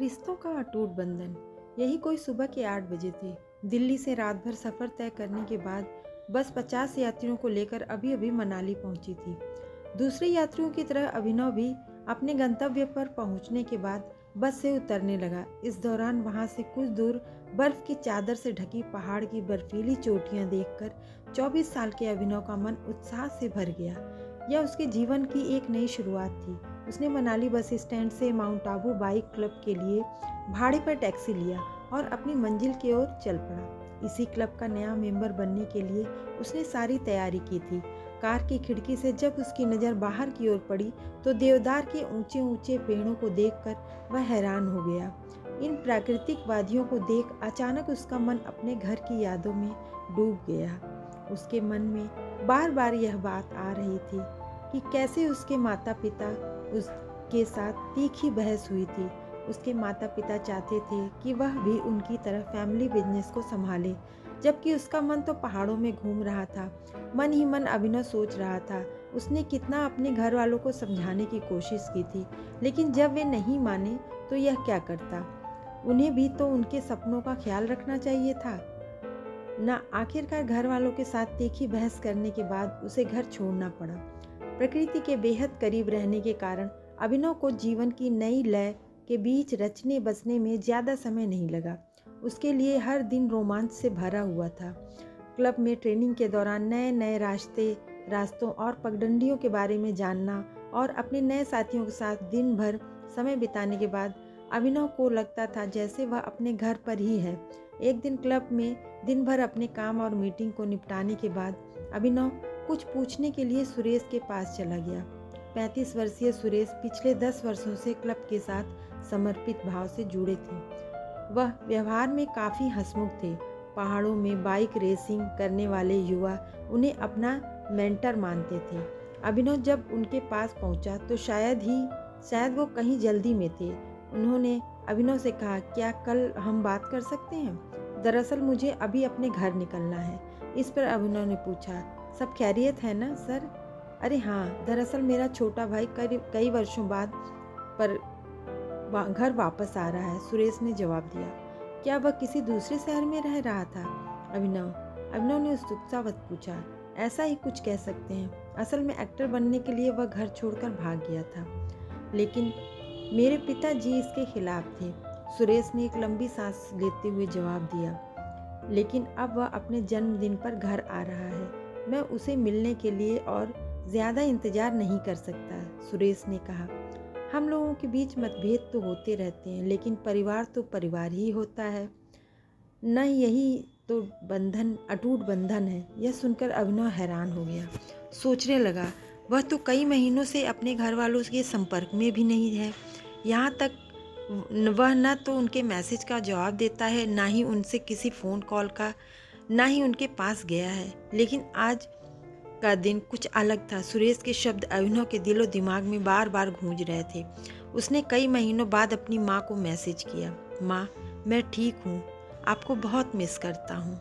रिश्तों का अटूट बंधन। यही कोई सुबह के 8 बजे थे। दिल्ली से रात भर सफ़र तय करने के बाद बस 50 यात्रियों को लेकर अभी अभी मनाली पहुंची थी। दूसरे यात्रियों की तरह अभिनव भी अपने गंतव्य पर पहुंचने के बाद बस से उतरने लगा। इस दौरान वहां से कुछ दूर बर्फ की चादर से ढकी पहाड़ की बर्फीली चोटियां देखकर 24 साल के अभिनव का मन उत्साह से भर गया। यह उसके जीवन की एक नई शुरुआत थी। उसने मनाली बस स्टैंड से माउंट आबू बाइक क्लब के लिए भाड़े पर टैक्सी लिया और अपनी मंजिल की ओर चल पड़ा। इसी क्लब का नया मेंबर बनने के लिए उसने सारी तैयारी की थी। कार की खिड़की से जब उसकी नज़र बाहर की ओर पड़ी तो देवदार के ऊंचे ऊंचे पेड़ों को देखकर वह हैरान हो गया। इन प्राकृतिक वादियों को देख अचानक उसका मन अपने घर की यादों में डूब गया। उसके मन में बार बार यह बात आ रही थी कि कैसे उसके माता पिता उसके साथ तीखी बहस हुई थी। उसके माता पिता चाहते थे कि वह भी उनकी तरह फैमिली बिजनेस को संभाले, जबकि उसका मन तो पहाड़ों में घूम रहा था। मन ही मन अभिनव सोच रहा था उसने कितना अपने घर वालों को समझाने की कोशिश की थी, लेकिन जब वे नहीं माने तो यह क्या करता। उन्हें भी तो उनके सपनों का ख्याल रखना चाहिए था ना। आखिरकार घर वालों के साथ तीखी बहस करने के बाद उसे घर छोड़ना पड़ा। प्रकृति के बेहद करीब रहने के कारण अभिनव को जीवन की नई लय के बीच रचने बसने में ज़्यादा समय नहीं लगा। उसके लिए हर दिन रोमांच से भरा हुआ था। क्लब में ट्रेनिंग के दौरान नए नए रास्तों और पगडंडियों के बारे में जानना और अपने नए साथियों के साथ दिन भर समय बिताने के बाद अभिनव को लगता था जैसे वह अपने घर पर ही है। एक दिन क्लब में दिन भर अपने काम और मीटिंग को निपटाने के बाद अभिनव कुछ पूछने के लिए सुरेश के पास चला गया। 35 वर्षीय सुरेश पिछले 10 वर्षों से क्लब के साथ समर्पित भाव से जुड़े थे। वह व्यवहार में काफ़ी हंसमुख थे। पहाड़ों में बाइक रेसिंग करने वाले युवा उन्हें अपना मेंटर मानते थे। अभिनव जब उनके पास पहुंचा तो शायद वो कहीं जल्दी में थे। उन्होंने अभिनव से कहा, क्या कल हम बात कर सकते हैं? दरअसल मुझे अभी अपने घर निकलना है। इस पर अभिनव ने पूछा, सब खैरियत है ना सर? अरे हाँ, दरअसल मेरा छोटा भाई कई वर्षों बाद पर घर वापस आ रहा है, सुरेश ने जवाब दिया। क्या वह किसी दूसरे शहर में रह रहा था? अभिनव ने उत्सुकतावश पूछा। ऐसा ही कुछ कह सकते हैं। असल में एक्टर बनने के लिए वह घर छोड़कर भाग गया था, लेकिन मेरे पिताजी इसके खिलाफ थे, सुरेश ने एक लंबी सांस लेते हुए जवाब दिया। लेकिन अब वह अपने जन्मदिन पर घर आ रहा है। मैं उसे मिलने के लिए और ज़्यादा इंतज़ार नहीं कर सकता, सुरेश ने कहा। हम लोगों के बीच मतभेद तो होते रहते हैं, लेकिन परिवार तो परिवार ही होता है न। यही तो बंधन, अटूट बंधन है। यह सुनकर अभिनव हैरान हो गया। सोचने लगा, वह तो कई महीनों से अपने घर वालों के संपर्क में भी नहीं है। यहाँ तक वह न तो उनके मैसेज का जवाब देता है, ना ही उनसे किसी फ़ोन कॉल का, ना ही उनके पास गया है। लेकिन आज का दिन कुछ अलग था। सुरेश के शब्द अभिनव के दिलो दिमाग में बार बार गूंज रहे थे। उसने कई महीनों बाद अपनी माँ को मैसेज किया, माँ मैं ठीक हूँ, आपको बहुत मिस करता हूँ।